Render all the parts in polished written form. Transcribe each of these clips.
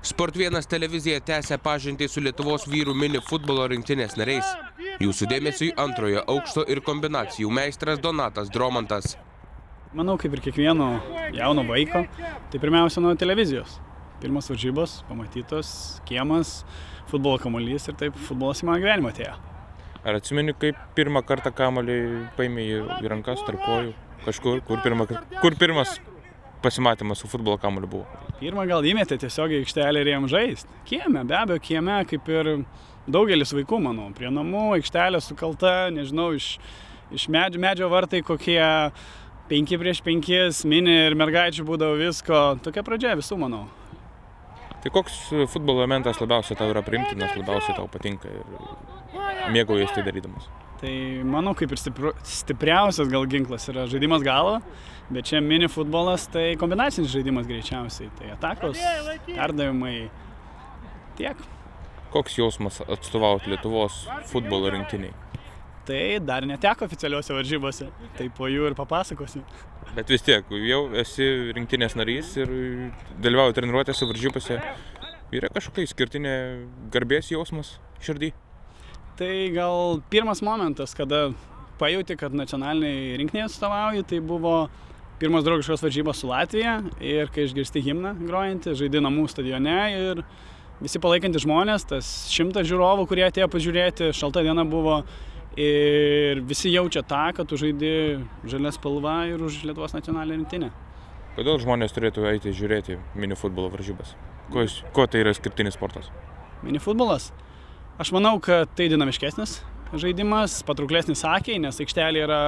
Sport1 televizija tęsia pažintį su Lietuvos vyrų mini futbolo rinktinės nariais. Jūsų dėmesiui antrojo aukšto ir kombinacijų meistras Donatas Dromantas. Manau, kaip ir kiekvieno jauno vaiko, tai pirmiausia nuo televizijos. Pirmas varžybos, pamatytos, kiemas, futbolo kamuolys ir taip futbolas į mano gyvenimą atėjo. Ar atsimeni, kaip pirmą kartą kamuolį paėmė į rankas, tarp kojų, kažkur, kur pirmas pasimatymas su futbolo kamuoliu buvo? Pirmą gal įmetė tiesiog į aikštelę ir jam žaist. Kieme, be abejo, kieme, kaip ir daugelis vaikų, manau. Prie namų, aikštelė sukalta, nežinau, iš medžio vartai kokie 5 prieš 5, mini ir mergaičių būdavo visko. Tokia pradžia visų, manau. Tai koks futbolo elementas labiausiai tau yra priimtinas, labiausiai tau patinka ir mėgaujies tai darydamas? Tai manau, kaip ir stipriausias gal ginklas yra žaidimas galva, bet čia mini futbolas tai kombinacinis žaidimas greičiausiai. Tai atakos, perdavimai, tiek. Koks jausmas atstovauti Lietuvos futbolo rinktiniai? Tai dar neteko oficialiuose varžybose, tai po jų ir papasakosiu. Bet vis tiek, jau esi rinktinės narys ir dalyvauji treniruotėse varžybose. Yra kažkokia išskirtinė garbės jausmas širdį? Tai gal pirmas momentas, kada pajauti, kad nacionaliniai rinktinėje atstovauji, tai buvo pirmas draugiškos varžybos su Latvija ir kai išgirsti himną grojantį, žaidi namų stadione ir visi palaikantys žmonės, tas 100 žiūrovų, kurie atėjo pažiūrėti, šalta diena buvo ir visi jaučia tą, kad tu žaidi žalia spalva ir už Lietuvos nacionalinę rinktinę. Kodėl žmonės turėtų eiti žiūrėti mini futbolo varžybas? Kuo tai yra skirtinis sportas? Mini futbolas? Aš manau, kad tai dinamiškesnis žaidimas, patrauklesnis akiai, nes aikštelė yra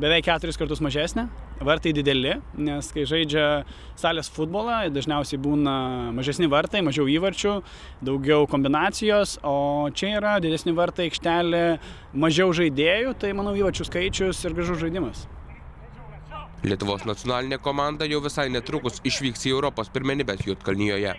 beveik 4 kartus mažesnė, vartai dideli, nes kai žaidžia salės futbolą, dažniausiai būna mažesni vartai, mažiau įvarčių, daugiau kombinacijos, o čia yra didesni vartai, aikštelė, mažiau žaidėjų, tai manau įvarčių skaičius ir gražus žaidimas. Lietuvos nacionalinė komanda jau visai netrukus išvyks į Europos pirmenybes Juodkalnijoje.